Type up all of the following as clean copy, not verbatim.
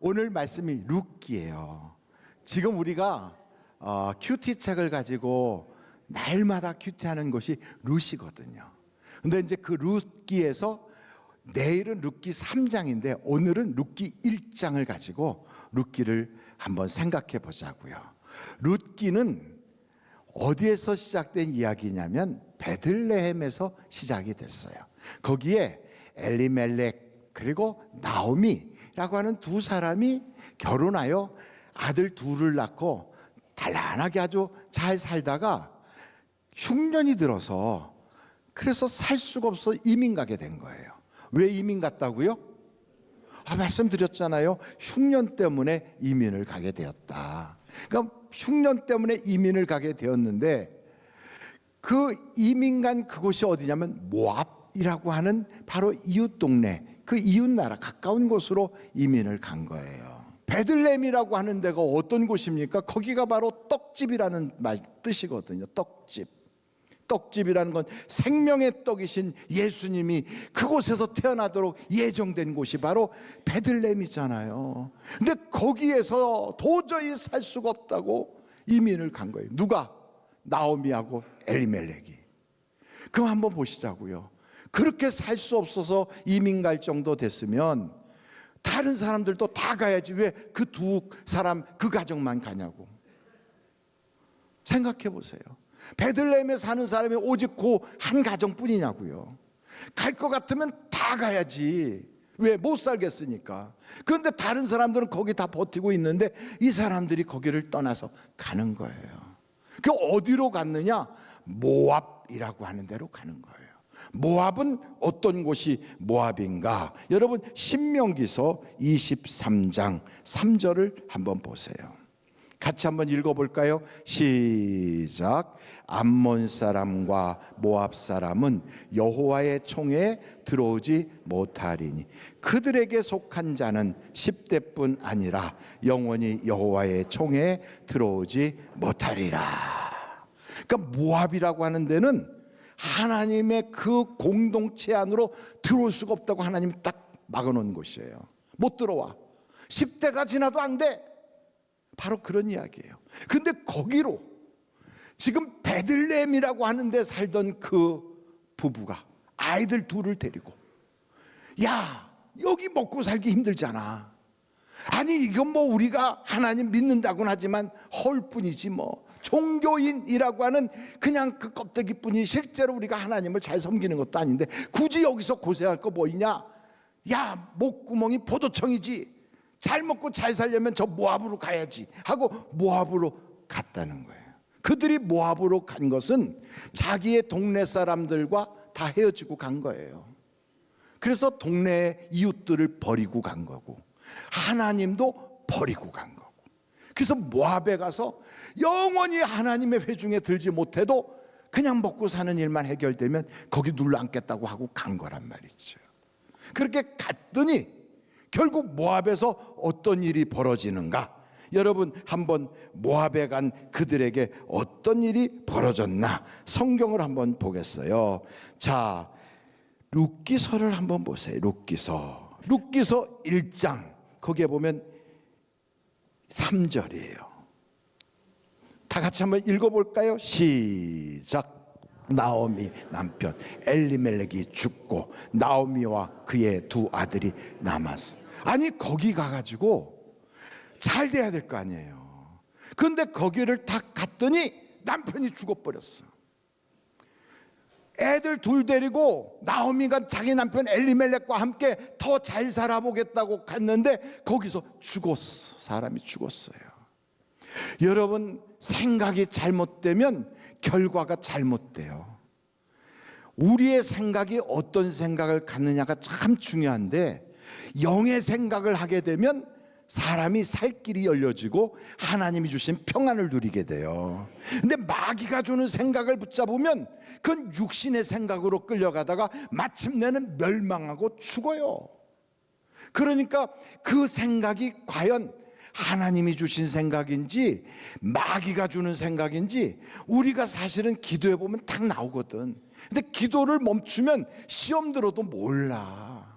오늘 말씀이 룻기예요. 지금 우리가 큐티 책을 가지고 날마다 큐티하는 것이 룻이거든요. 근데 이제 그 룻기에서 내일은 룻기 3장인데 오늘은 룻기 1장을 가지고 룻기를 한번 생각해 보자고요. 룻기는 어디에서 시작된 이야기냐면 베들레헴에서 시작이 됐어요. 거기에 엘리멜렉 그리고 나오미라고 하는 두 사람이 결혼하여 아들 둘을 낳고 단란하게 아주 잘 살다가 흉년이 들어서 그래서 살 수가 없어 이민 가게 된 거예요. 왜 이민 갔다고요? 말씀드렸잖아요. 흉년 때문에 이민을 가게 되었다. 그러니까 흉년 때문에 이민을 가게 되었는데 그 이민 간 그곳이 어디냐면 모압이라고 하는 바로 이웃 동네, 그 이웃 나라 가까운 곳으로 이민을 간 거예요. 베들레헴이라고 하는 데가 어떤 곳입니까? 거기가 바로 떡집이라는 뜻이거든요. 떡집이라는 건 생명의 떡이신 예수님이 그곳에서 태어나도록 예정된 곳이 바로 베들레헴이잖아요. 근데 거기에서 도저히 살 수가 없다고 이민을 간 거예요. 누가? 나오미하고 엘리멜렉이. 그럼 한번 보시자고요. 그렇게 살 수 없어서 이민 갈 정도 됐으면 다른 사람들도 다 가야지 왜 그 두 사람 그 가정만 가냐고. 생각해 보세요. 베들레헴에 사는 사람이 오직 그 한 가정뿐이냐고요. 갈 것 같으면 다 가야지. 왜? 못 살겠으니까. 그런데 다른 사람들은 거기 다 버티고 있는데 이 사람들이 거기를 떠나서 가는 거예요. 그 어디로 갔느냐? 모압이라고 하는 데로 가는 거예요. 모압은 어떤 곳이 모압인가? 여러분 신명기서 23장 3절을 한번 보세요. 같이 한번 읽어볼까요? 시작. 암몬 사람과 모압 사람은 여호와의 총회에 들어오지 못하리니 그들에게 속한 자는 10대뿐 아니라 영원히 여호와의 총회에 들어오지 못하리라. 그러니까 모압이라고 하는 데는 하나님의 그 공동체 안으로 들어올 수가 없다고 하나님이 딱 막아놓은 곳이에요. 못 들어와. 10대가 지나도 안 돼. 바로 그런 이야기예요. 근데 거기로 지금 베들레헴이라고 하는 데 살던 그 부부가 아이들 둘을 데리고, 야, 여기 먹고 살기 힘들잖아. 아니 이건 뭐 우리가 하나님 믿는다고는 하지만 헐뿐이지 뭐. 종교인이라고 하는 그냥 그 껍데기뿐이 실제로 우리가 하나님을 잘 섬기는 것도 아닌데 굳이 여기서 고생할 거 뭐 있냐. 야, 목구멍이 포도청이지. 잘 먹고 잘 살려면 저 모압으로 가야지 하고 모압으로 갔다는 거예요. 그들이 모압으로 간 것은 자기의 동네 사람들과 다 헤어지고 간 거예요. 그래서 동네 이웃들을 버리고 간 거고 하나님도 버리고 간 거고. 그래서 모압에 가서 영원히 하나님의 회중에 들지 못해도 그냥 먹고 사는 일만 해결되면 거기 눌러 앉겠다고 하고 간 거란 말이죠. 그렇게 갔더니 결국 모압에서 어떤 일이 벌어지는가? 여러분 한번 모압에 간 그들에게 어떤 일이 벌어졌나? 성경을 한번 보겠어요. 자, 룻기서를 한번 보세요. 룻기서 1장 거기에 보면 3절이에요. 다 같이 한번 읽어볼까요? 시작. 나오미 남편 엘리멜렉이 죽고 나오미와 그의 두 아들이 남았어. 아니 거기 가가지고 잘 돼야 될 거 아니에요. 그런데 거기를 딱 갔더니 남편이 죽어버렸어. 애들 둘 데리고 나오미가 자기 남편 엘리멜렉과 함께 더 잘 살아보겠다고 갔는데 거기서 죽었어. 사람이 죽었어요. 여러분 생각이 잘못되면 결과가 잘못돼요. 우리의 생각이 어떤 생각을 갖느냐가 참 중요한데 영의 생각을 하게 되면 사람이 살 길이 열려지고 하나님이 주신 평안을 누리게 돼요. 근데 마귀가 주는 생각을 붙잡으면 그건 육신의 생각으로 끌려가다가 마침내는 멸망하고 죽어요. 그러니까 그 생각이 과연 하나님이 주신 생각인지 마귀가 주는 생각인지 우리가 사실은 기도해 보면 딱 나오거든. 근데 기도를 멈추면 시험 들어도 몰라.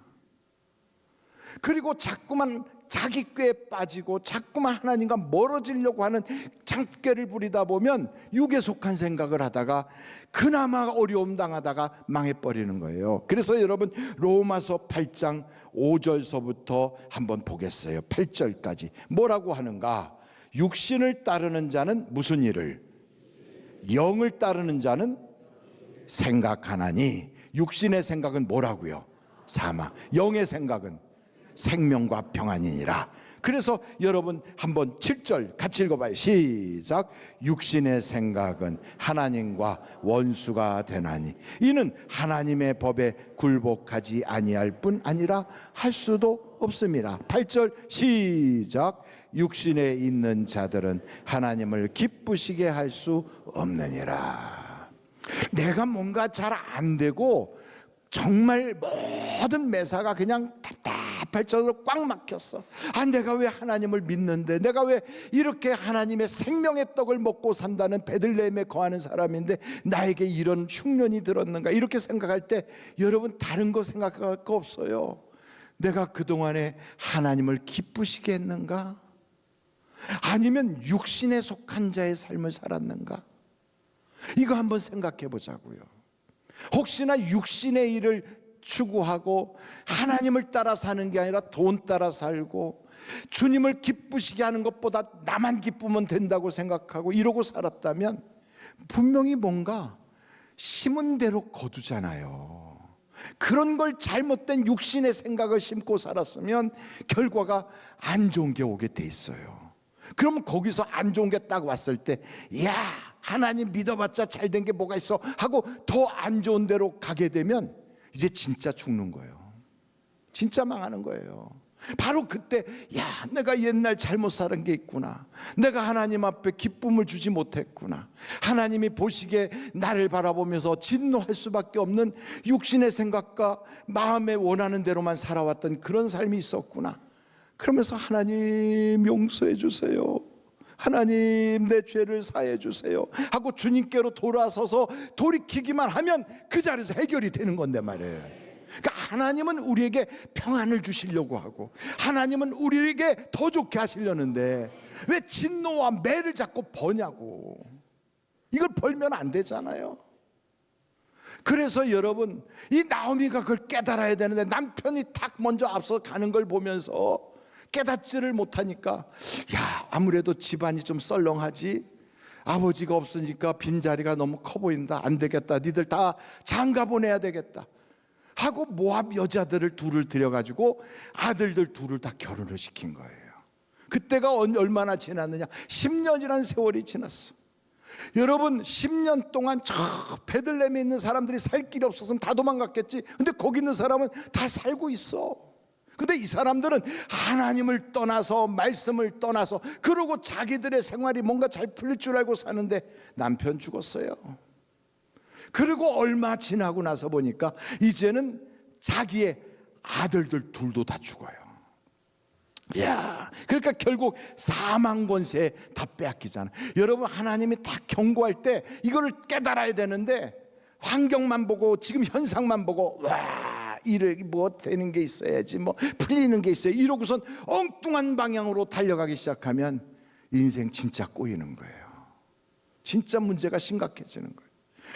그리고 자꾸만 자기 꾀에 빠지고 자꾸만 하나님과 멀어지려고 하는 장꾀를 부리다 보면 육에 속한 생각을 하다가 그나마 어려움 당하다가 망해버리는 거예요. 그래서 여러분 로마서 8장 5절서부터 한번 보겠어요. 8절까지 뭐라고 하는가? 육신을 따르는 자는 무슨 일을? 영을 따르는 자는 생각하나니. 육신의 생각은 뭐라고요? 사망. 영의 생각은 생명과 평안이니라. 그래서 여러분 한번 7절 같이 읽어봐요. 시작. 육신의 생각은 하나님과 원수가 되나니 이는 하나님의 법에 굴복하지 아니할 뿐 아니라 할 수도 없습니다. 8절 시작. 육신에 있는 자들은 하나님을 기쁘시게 할 수 없느니라. 내가 뭔가 잘 안 되고 정말 모든 매사가 그냥 답답할 정도로 꽉 막혔어. 내가 왜 하나님을 믿는데, 내가 왜 이렇게 하나님의 생명의 떡을 먹고 산다는 베들레헴에 거하는 사람인데 나에게 이런 흉년이 들었는가, 이렇게 생각할 때 여러분 다른 거 생각할 거 없어요. 내가 그동안에 하나님을 기쁘시게 했는가? 아니면 육신에 속한 자의 삶을 살았는가? 이거 한번 생각해 보자고요. 혹시나 육신의 일을 추구하고 하나님을 따라 사는 게 아니라 돈 따라 살고 주님을 기쁘시게 하는 것보다 나만 기쁘면 된다고 생각하고 이러고 살았다면 분명히 뭔가 심은 대로 거두잖아요. 그런 걸 잘못된 육신의 생각을 심고 살았으면 결과가 안 좋은 게 오게 돼 있어요. 그러면 거기서 안 좋은 게 딱 왔을 때, 야, 하나님 믿어봤자 잘된 게 뭐가 있어 하고 더 안 좋은 데로 가게 되면 이제 진짜 죽는 거예요. 진짜 망하는 거예요. 바로 그때, 야, 내가 옛날 잘못 살은 게 있구나. 내가 하나님 앞에 기쁨을 주지 못했구나. 하나님이 보시기에 나를 바라보면서 진노할 수밖에 없는 육신의 생각과 마음에 원하는 대로만 살아왔던 그런 삶이 있었구나. 그러면서 하나님 용서해 주세요, 하나님 내 죄를 사해 주세요 하고 주님께로 돌아서서 돌이키기만 하면 그 자리에서 해결이 되는 건데 말이에요. 그러니까 하나님은 우리에게 평안을 주시려고 하고 하나님은 우리에게 더 좋게 하시려는데 왜 진노와 매를 자꾸 버냐고. 이걸 벌면 안 되잖아요. 그래서 여러분, 이 나오미가 그걸 깨달아야 되는데 남편이 탁 먼저 앞서 가는 걸 보면서 깨닫지를 못하니까, 야, 아무래도 집안이 좀 썰렁하지, 아버지가 없으니까 빈자리가 너무 커 보인다, 안 되겠다, 니들 다 장가 보내야 되겠다 하고 모압 여자들을 둘을 들여가지고 아들들 둘을 다 결혼을 시킨 거예요. 그때가 얼마나 지났느냐? 10년이라는 세월이 지났어. 여러분, 10년 동안 저 베들레헴에 있는 사람들이 살 길이 없었으면 다 도망갔겠지. 근데 거기 있는 사람은 다 살고 있어. 근데 이 사람들은 하나님을 떠나서, 말씀을 떠나서, 그러고 자기들의 생활이 뭔가 잘 풀릴 줄 알고 사는데 남편 죽었어요. 그리고 얼마 지나고 나서 보니까 이제는 자기의 아들들 둘도 다 죽어요. 야, 그러니까 결국 사망 권세 다 빼앗기잖아. 여러분, 하나님이 다 경고할 때 이거를 깨달아야 되는데 환경만 보고 지금 현상만 보고, 와, 이래 뭐 되는 게 있어야지, 뭐 풀리는 게 있어야, 이러고선 엉뚱한 방향으로 달려가기 시작하면 인생 진짜 꼬이는 거예요. 진짜 문제가 심각해지는 거예요.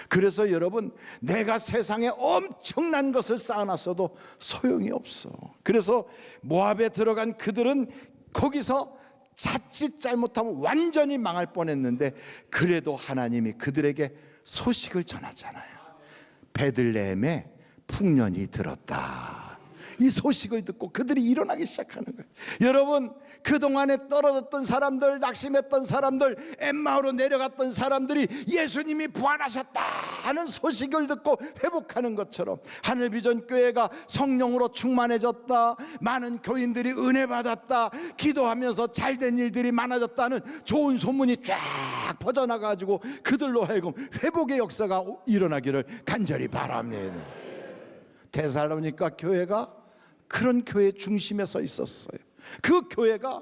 그래서 여러분, 내가 세상에 엄청난 것을 쌓아놨어도 소용이 없어. 그래서 모압에 들어간 그들은 거기서 자칫 잘못하면 완전히 망할 뻔했는데 그래도 하나님이 그들에게 소식을 전하잖아요. 베들레헴에 풍년이 들었다. 이 소식을 듣고 그들이 일어나기 시작하는 거예요. 여러분, 그동안에 떨어졌던 사람들, 낙심했던 사람들, 엠마오로 내려갔던 사람들이 예수님이 부활하셨다 하는 소식을 듣고 회복하는 것처럼 하늘비전교회가 성령으로 충만해졌다, 많은 교인들이 은혜 받았다, 기도하면서 잘된 일들이 많아졌다는 좋은 소문이 쫙 퍼져나가지고 그들로 하여금 회복의 역사가 일어나기를 간절히 바랍니다. 데살로니가 교회가 그런 교회 중심에 서 있었어요. 그 교회가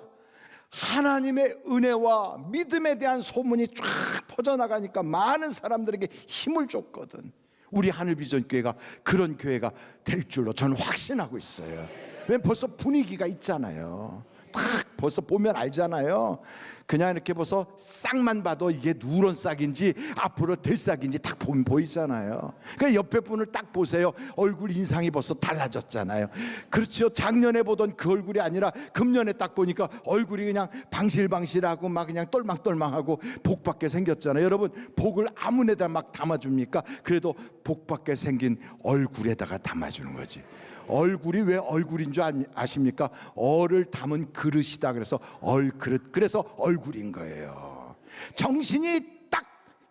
하나님의 은혜와 믿음에 대한 소문이 쫙 퍼져나가니까 많은 사람들에게 힘을 줬거든. 우리 하늘비전교회가 그런 교회가 될 줄로 저는 확신하고 있어요. 왜냐면 벌써 분위기가 있잖아요. 딱 벌써 보면 알잖아요. 그냥 이렇게 벌써 싹만 봐도 이게 누런 싹인지 앞으로 될 싹인지 딱 보면 보이잖아요. 그러니까 옆에 분을 딱 보세요. 얼굴 인상이 벌써 달라졌잖아요. 그렇죠. 작년에 보던 그 얼굴이 아니라 금년에 딱 보니까 얼굴이 그냥 방실방실하고 막 그냥 똘망똘망하고 복받게 생겼잖아요. 여러분, 복을 아무데다 막 담아줍니까? 그래도 복받게 생긴 얼굴에다가 담아주는 거지. 얼굴이 왜 얼굴인 줄 아십니까? 얼을 담은 그릇이다. 그래서 얼그릇, 그래서 얼굴인 거예요. 정신이 딱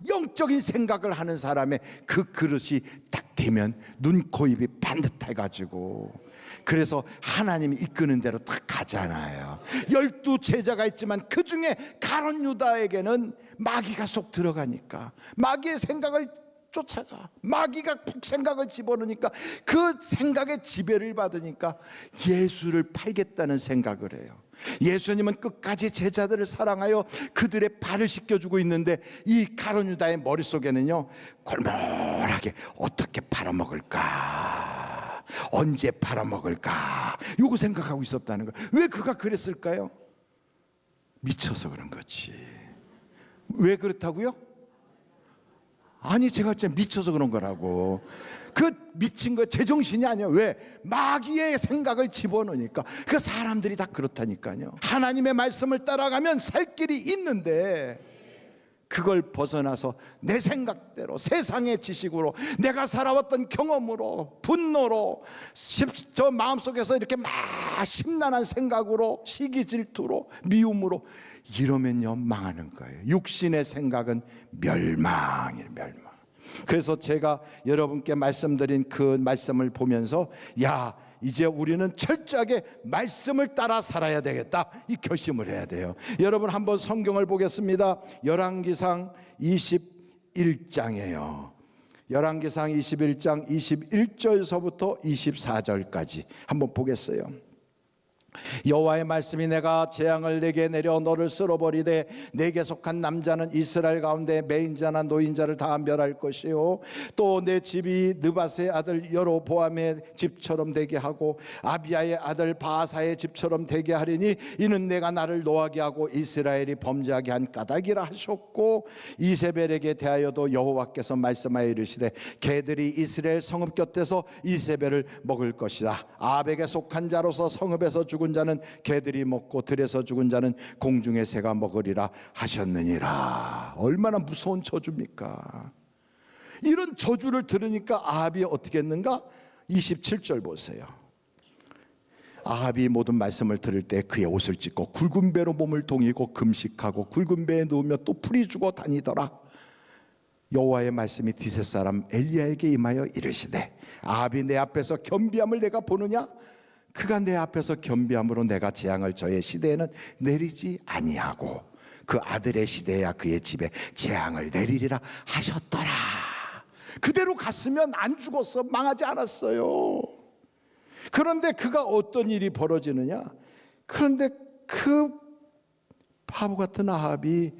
영적인 생각을 하는 사람의 그 그릇이 딱 되면 눈, 코, 입이 반듯해가지고, 그래서 하나님이 이끄는 대로 딱 가잖아요. 12 제자가 있지만 그 중에 가룟 유다에게는 마귀가 쏙 들어가니까, 마귀의 생각을 쫓아가, 마귀가 푹 생각을 집어넣으니까, 그 생각에 지배를 받으니까 예수를 팔겠다는 생각을 해요. 예수님은 끝까지 제자들을 사랑하여 그들의 발을 씻겨주고 있는데, 이 가룟 유다의 머릿속에는요, 골몰하게 어떻게 팔아먹을까, 언제 팔아먹을까, 요거 생각하고 있었다는 거예요. 왜 그가 그랬을까요? 미쳐서 그런 거지. 왜 그렇다고요? 아니, 제가 진짜 미쳐서 그런 거라고. 그 미친 거 제정신이 아니야. 왜? 마귀의 생각을 집어넣으니까. 그 사람들이 다 그렇다니까요. 하나님의 말씀을 따라가면 살 길이 있는데, 그걸 벗어나서 내 생각대로, 세상의 지식으로, 내가 살아왔던 경험으로, 분노로, 저 마음속에서 이렇게 막 심란한 생각으로, 시기 질투로, 미움으로, 이러면요 망하는 거예요. 육신의 생각은 멸망이에요, 멸망. 그래서 제가 여러분께 말씀드린 그 말씀을 보면서, 야, 이제 우리는 철저하게 말씀을 따라 살아야 되겠다, 이 결심을 해야 돼요. 여러분, 한번 성경을 보겠습니다. 열왕기상 21장이에요. 열왕기상 21장 21절서부터 24절까지 한번 보겠어요. 여호와의 말씀이, 내가 재앙을 내게 내려 너를 쓸어버리되 내게 속한 남자는 이스라엘 가운데 매인자나 노인자를 다 멸할 것이요, 또 내 집이 느밧의 아들 여로보암의 집처럼 되게 하고 아비야의 아들 바아사의 집처럼 되게 하리니, 이는 내가 나를 노하게 하고 이스라엘이 범죄하게 한 까닭이라 하셨고, 이세벨에게 대하여도 여호와께서 말씀하여 이르시되, 개들이 이스라엘 성읍 곁에서 이세벨을 먹을 것이다. 아합에게 속한 자로서 성읍에서 죽은 자는 개들이 먹고 들에서 죽은 자는 공중의 새가 먹으리라 하셨느니라. 얼마나 무서운 저주입니까? 이런 저주를 들으니까 아합이 어떻게 했는가? 27절 보세요. 아합이 모든 말씀을 들을 때 그의 옷을 찢고 굵은 배로 몸을 동이고 금식하고 굵은 배에 누우며 또 풀이 죽어 다니더라. 여호와의 말씀이 디셋 사람 엘리야에게 임하여 이르시되, 아합이 내 앞에서 겸비함을 내가 보느냐? 그가 내 앞에서 겸비함으로 내가 재앙을 저의 시대에는 내리지 아니하고 그 아들의 시대야 그의 집에 재앙을 내리리라 하셨더라. 그대로 갔으면 안 죽었어, 망하지 않았어요. 그런데 그가 어떤 일이 벌어지느냐? 그런데 그 바보 같은 아합이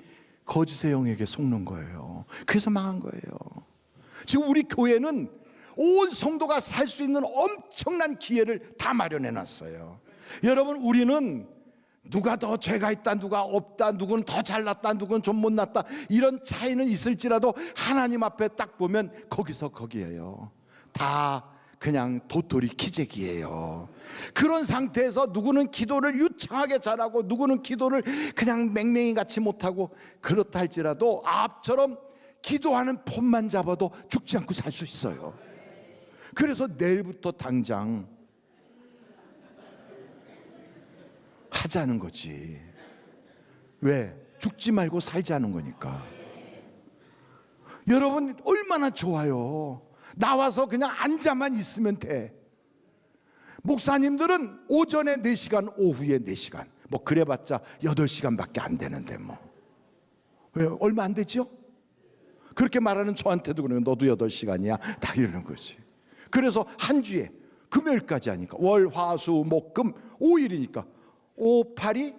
거짓의 영에게 속는 거예요. 그래서 망한 거예요. 지금 우리 교회는 온 성도가 살 수 있는 엄청난 기회를 다 마련해 놨어요. 여러분, 우리는 누가 더 죄가 있다, 누가 없다, 누구는 더 잘났다, 누구는 좀 못났다, 이런 차이는 있을지라도 하나님 앞에 딱 보면 거기서 거기에요. 다 그냥 도토리 키재기예요. 그런 상태에서 누구는 기도를 유창하게 잘하고 누구는 기도를 그냥 맹맹이 같이 못하고, 그렇다 할지라도 아합처럼 기도하는 폼만 잡아도 죽지 않고 살 수 있어요. 그래서 내일부터 당장 하자는 거지. 왜? 죽지 말고 살자는 거니까. 여러분, 얼마나 좋아요. 나와서 그냥 앉아만 있으면 돼. 목사님들은 오전에 4시간, 오후에 4시간, 뭐 그래봤자 8시간밖에 안 되는데 뭐. 왜? 얼마 안 되죠? 그렇게 말하는 저한테도 그래요. 너도 8시간이야 다 이러는 거지. 그래서 한 주에 금요일까지 하니까 월, 화, 수, 목, 금 5일이니까 5, 8이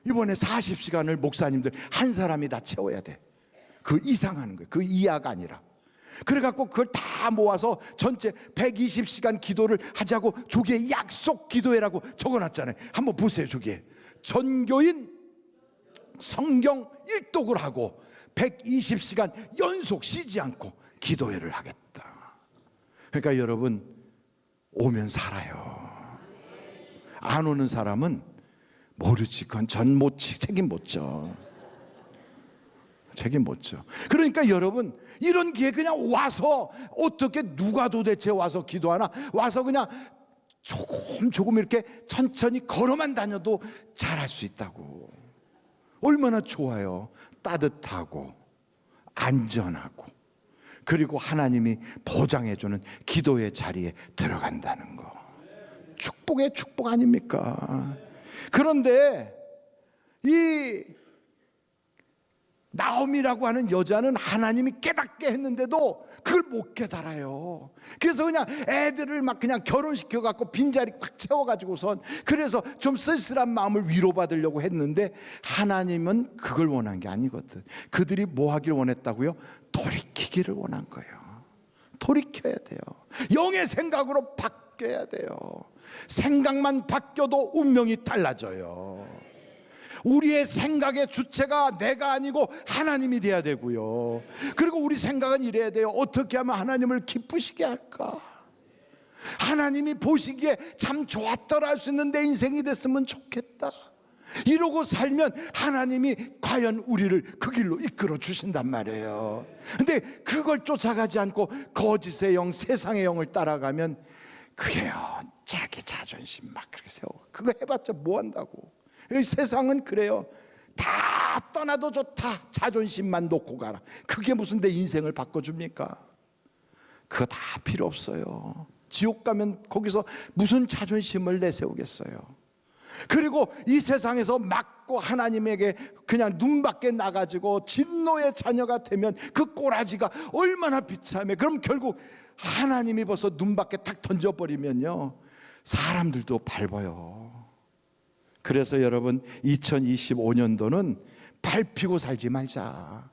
이번에 40시간을 목사님들 한 사람이 다 채워야 돼. 그 이상 하는 거예요. 그 이하가 아니라. 그래갖고 그걸 다 모아서 전체 120시간 기도를 하자고 조기에 약속 기도회라고 적어놨잖아요. 한번 보세요. 조기에 전교인 성경 일독을 하고 120시간 연속 쉬지 않고 기도회를 하겠다. 그러니까 여러분, 오면 살아요. 안 오는 사람은 모르지. 그건 책임 못 져. 책임 못 져. 그러니까 여러분, 이런 기회 그냥 와서, 어떻게 누가 도대체 와서 기도하나? 와서 그냥 조금 이렇게 천천히 걸어만 다녀도 잘할 수 있다고. 얼마나 좋아요. 따뜻하고 안전하고, 그리고 하나님이 보장해주는 기도의 자리에 들어간다는 거, 축복의 축복 아닙니까? 그런데 이 나오미라고 하는 여자는 하나님이 깨닫게 했는데도 그걸 못 깨달아요. 그래서 그냥 애들을 막 그냥 결혼시켜 갖고 빈자리 꽉 채워가지고선, 그래서 좀 쓸쓸한 마음을 위로받으려고 했는데, 하나님은 그걸 원한 게 아니거든. 그들이 뭐 하기를 원했다고요? 돌이키기를 원한 거예요. 돌이켜야 돼요. 영의 생각으로 바뀌어야 돼요. 생각만 바뀌어도 운명이 달라져요. 우리의 생각의 주체가 내가 아니고 하나님이 돼야 되고요. 그리고 우리 생각은 이래야 돼요. 어떻게 하면 하나님을 기쁘시게 할까? 하나님이 보시기에 참 좋았더라 할 수 있는 내 인생이 됐으면 좋겠다. 이러고 살면 하나님이 과연 우리를 그 길로 이끌어 주신단 말이에요. 근데 그걸 쫓아가지 않고 거짓의 영, 세상의 영을 따라가면 그게요, 자기 자존심 막 그렇게 세워. 그거 해봤자 뭐 한다고. 세상은 그래요. 다 떠나도 좋다. 자존심만 놓고 가라. 그게 무슨 내 인생을 바꿔줍니까? 그거 다 필요 없어요. 지옥 가면 거기서 무슨 자존심을 내세우겠어요. 그리고 이 세상에서 맞고 하나님에게 그냥 눈밖에 나가지고 진노의 자녀가 되면 그 꼬라지가 얼마나 비참해. 그럼 결국 하나님이 벌써 눈밖에 탁 던져버리면요, 사람들도 밟아요. 그래서 여러분, 2025년도는 밟히고 살지 말자.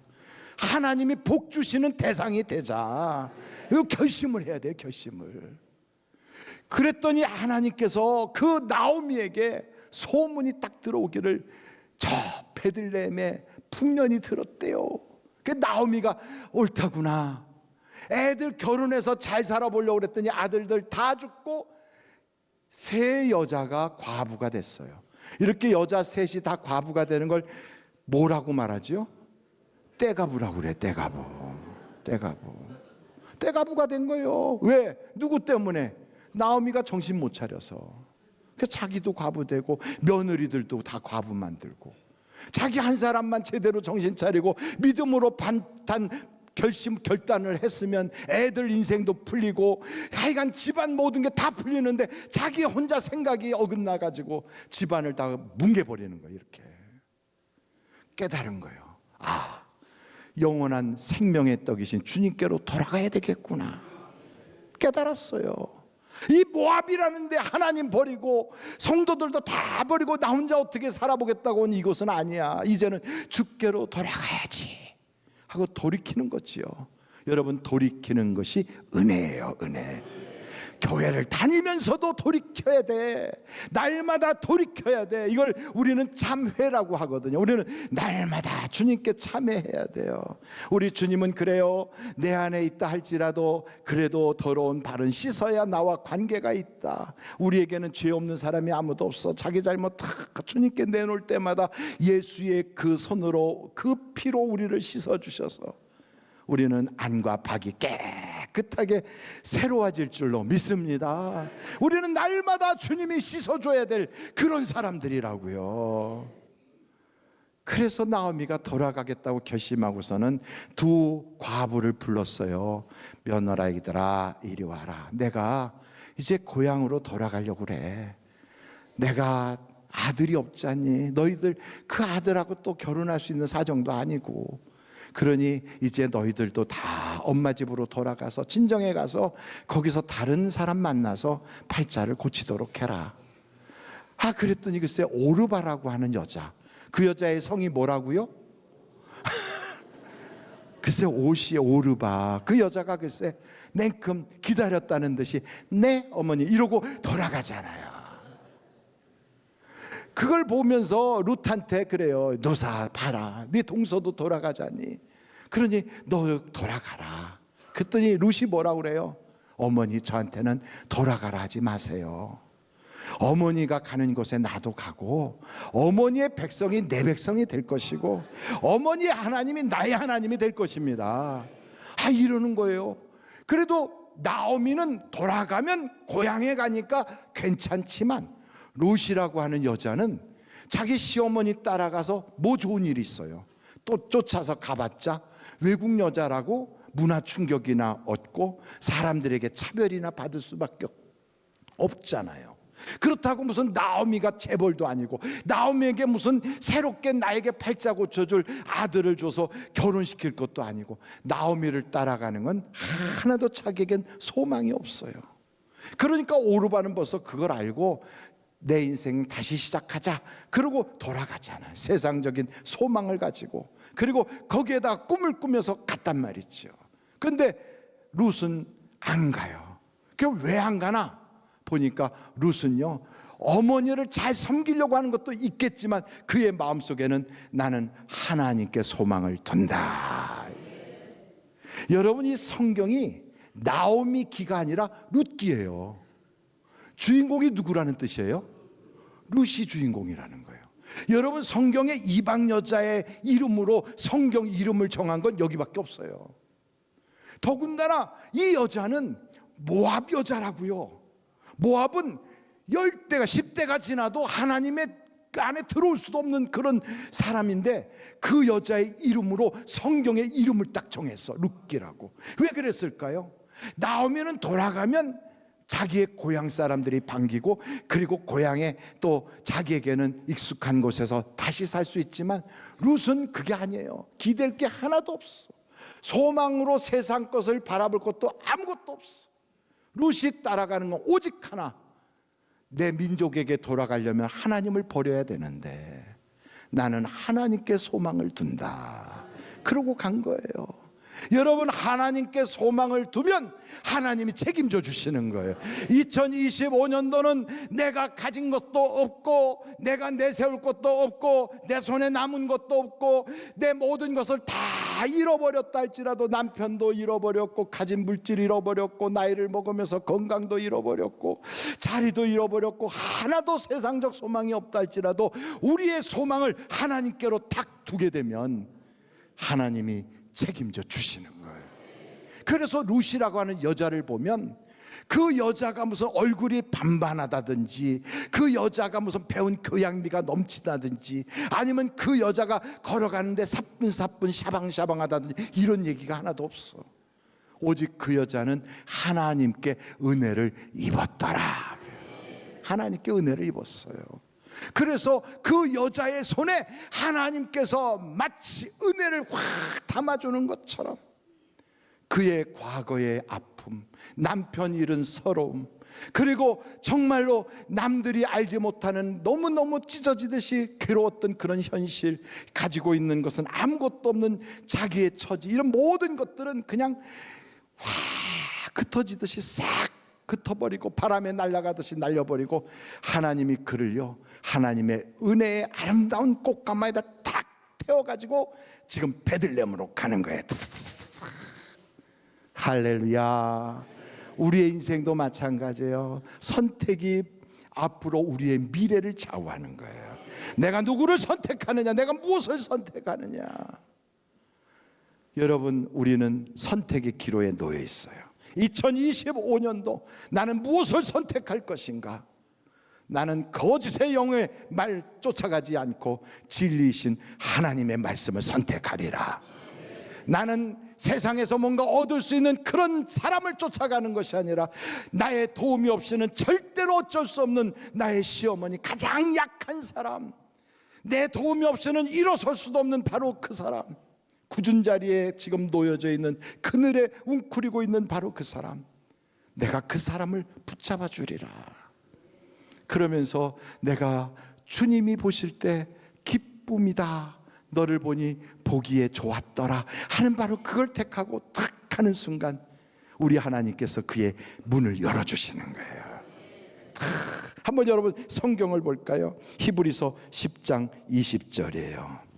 하나님이 복 주시는 대상이 되자. 이거 결심을 해야 돼요. 결심을. 그랬더니 하나님께서 그 나오미에게 소문이 딱 들어오기를, 저 베들레헴에 풍년이 들었대요. 그 나오미가 옳다구나. 애들 결혼해서 잘 살아보려고 그랬더니 아들들 다 죽고 세 여자가 과부가 됐어요. 이렇게 여자 셋이 다 과부가 되는 걸 뭐라고 말하지요? 떼가부라고 그래. 떼가부가 된 거예요. 왜? 누구 때문에? 나오미가 정신 못 차려서. 자기도 과부되고 며느리들도 다 과부 만들고, 자기 한 사람만 제대로 정신 차리고 믿음으로 결단을 했으면 애들 인생도 풀리고 하여간 집안 모든 게 다 풀리는데, 자기 혼자 생각이 어긋나가지고 집안을 다 뭉개버리는 거예요. 이렇게 깨달은 거예요. 아, 영원한 생명의 떡이신 주님께로 돌아가야 되겠구나. 깨달았어요. 이 모압이라는데 하나님 버리고 성도들도 다 버리고 나 혼자 어떻게 살아보겠다고 온 이곳은 아니야. 이제는 주께로 돌아가야지 하고 돌이키는 거지요. 여러분, 돌이키는 것이 은혜예요. 은혜. 교회를 다니면서도 돌이켜야 돼. 날마다 돌이켜야 돼. 이걸 우리는 참회라고 하거든요. 우리는 날마다 주님께 참회해야 돼요. 우리 주님은 그래요. 내 안에 있다 할지라도 그래도 더러운 발은 씻어야 나와 관계가 있다. 우리에게는 죄 없는 사람이 아무도 없어. 자기 잘못 다 주님께 내놓을 때마다 예수의 그 손으로, 그 피로 우리를 씻어주셔서 우리는 안과 박이 깨끗하게 새로워질 줄로 믿습니다. 우리는 날마다 주님이 씻어줘야 될 그런 사람들이라고요. 그래서 나오미가 돌아가겠다고 결심하고서는 두 과부를 불렀어요. 며느라이들아, 이리 와라. 내가 이제 고향으로 돌아가려고 그래. 내가 아들이 없잖니. 너희들 그 아들하고 또 결혼할 수 있는 사정도 아니고, 그러니 이제 너희들도 다 엄마 집으로 돌아가서 친정에 가서 거기서 다른 사람 만나서 팔자를 고치도록 해라. 아, 그랬더니 글쎄 오르바라고 하는 여자, 그 여자의 성이 뭐라고요? 글쎄 옷이 오르바, 그 여자가 글쎄 냉큼 기다렸다는 듯이 네 어머니 이러고 돌아가잖아요. 그걸 보면서 룻한테 그래요. 너사 봐라, 네 동서도 돌아가자니, 그러니 너 돌아가라. 그랬더니 룻이 뭐라고 그래요? 어머니 저한테는 돌아가라 하지 마세요. 어머니가 가는 곳에 나도 가고, 어머니의 백성이 내 백성이 될 것이고, 어머니의 하나님이 나의 하나님이 될 것입니다. 이러는 거예요. 그래도 나오미는 돌아가면 고향에 가니까 괜찮지만, 룻이라고 하는 여자는 자기 시어머니 따라가서 뭐 좋은 일이 있어요? 또 쫓아서 가봤자 외국 여자라고 문화 충격이나 얻고 사람들에게 차별이나 받을 수밖에 없잖아요. 그렇다고 무슨 나오미가 재벌도 아니고, 나오미에게 무슨 새롭게 나에게 팔자 고쳐줄 아들을 줘서 결혼시킬 것도 아니고, 나오미를 따라가는 건 하나도 자기에겐 소망이 없어요. 그러니까 오르바는 벌써 그걸 알고 내 인생 다시 시작하자 그러고 돌아가잖아요. 세상적인 소망을 가지고. 그리고 거기에다가 꿈을 꾸면서 갔단 말이죠. 근데 룻은 안 가요. 그럼 왜 안 가나 보니까, 룻은요 어머니를 잘 섬기려고 하는 것도 있겠지만 그의 마음속에는 나는 하나님께 소망을 둔다. 여러분, 이 성경이 나오미 기가 아니라 룻기예요. 주인공이 누구라는 뜻이에요? 룻이 주인공이라는 거예요. 여러분, 성경에 이방 여자의 이름으로 성경 이름을 정한 건 여기밖에 없어요. 더군다나 이 여자는 모압 여자라고요. 모압은 10대가 10대가 지나도 하나님의 안에 들어올 수도 없는 그런 사람인데, 그 여자의 이름으로 성경의 이름을 딱 정했어. 룻기라고. 왜 그랬을까요? 나오미는 돌아가면 자기의 고향 사람들이 반기고, 그리고 고향에 또 자기에게는 익숙한 곳에서 다시 살 수 있지만, 룻은 그게 아니에요. 기댈 게 하나도 없어. 소망으로 세상 것을 바라볼 것도 아무것도 없어. 룻이 따라가는 건 오직 하나, 내 민족에게 돌아가려면 하나님을 버려야 되는데 나는 하나님께 소망을 둔다. 그러고 간 거예요. 여러분, 하나님께 소망을 두면 하나님이 책임져 주시는 거예요. 2025년도는 내가 가진 것도 없고, 내가 내세울 것도 없고, 내 손에 남은 것도 없고, 내 모든 것을 다 잃어버렸다 할지라도, 남편도 잃어버렸고, 가진 물질 잃어버렸고, 나이를 먹으면서 건강도 잃어버렸고, 자리도 잃어버렸고, 하나도 세상적 소망이 없다 할지라도 우리의 소망을 하나님께로 딱 두게 되면 하나님이 책임져 주시는 거예요. 그래서 룻이라고 하는 여자를 보면, 그 여자가 무슨 얼굴이 반반하다든지, 그 여자가 무슨 배운 교양미가 넘치다든지, 아니면 그 여자가 걸어가는데 사뿐사뿐 샤방샤방하다든지, 이런 얘기가 하나도 없어. 오직 그 여자는 하나님께 은혜를 입었더라. 하나님께 은혜를 입었어요. 그래서 그 여자의 손에 하나님께서 마치 은혜를 확 담아주는 것처럼, 그의 과거의 아픔, 남편 잃은 서러움, 그리고 정말로 남들이 알지 못하는 너무너무 찢어지듯이 괴로웠던 그런 현실, 가지고 있는 것은 아무것도 없는 자기의 처지, 이런 모든 것들은 그냥 확 흩어지듯이 싹 흩어버리고 바람에 날아가듯이 날려버리고, 하나님이 그를요 하나님의 은혜의 아름다운 꽃가마에다 탁 태워가지고 지금 베들레헴으로 가는 거예요. 할렐루야. 우리의 인생도 마찬가지예요. 선택이 앞으로 우리의 미래를 좌우하는 거예요. 내가 누구를 선택하느냐, 내가 무엇을 선택하느냐. 여러분, 우리는 선택의 기로에 놓여 있어요. 2025년도 나는 무엇을 선택할 것인가? 나는 거짓의 영의 말 쫓아가지 않고 진리이신 하나님의 말씀을 선택하리라. 나는 세상에서 뭔가 얻을 수 있는 그런 사람을 쫓아가는 것이 아니라, 나의 도움이 없이는 절대로 어쩔 수 없는 나의 시어머니, 가장 약한 사람, 내 도움이 없이는 일어설 수도 없는 바로 그 사람, 굳은 자리에 지금 놓여져 있는, 그늘에 웅크리고 있는 바로 그 사람, 내가 그 사람을 붙잡아 주리라. 그러면서 내가 주님이 보실 때 기쁨이다, 너를 보니 보기에 좋았더라 하는 바로 그걸 택하고 탁 하는 순간 우리 하나님께서 그의 문을 열어주시는 거예요. 한번 여러분 성경을 볼까요? 히브리서 10장 20절이에요.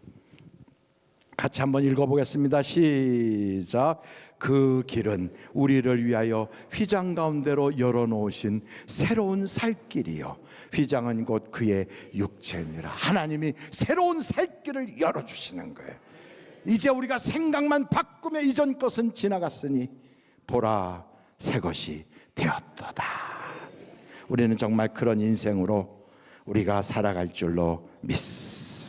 같이 한번 읽어보겠습니다. 시작. 그 길은 우리를 위하여 휘장 가운데로 열어놓으신 새로운 살 길이요 휘장은 곧 그의 육체니라. 하나님이 새로운 살 길을 열어주시는 거예요. 이제 우리가 생각만 바꾸며 이전 것은 지나갔으니 보라 새 것이 되었도다. 우리는 정말 그런 인생으로 우리가 살아갈 줄로 믿습니다.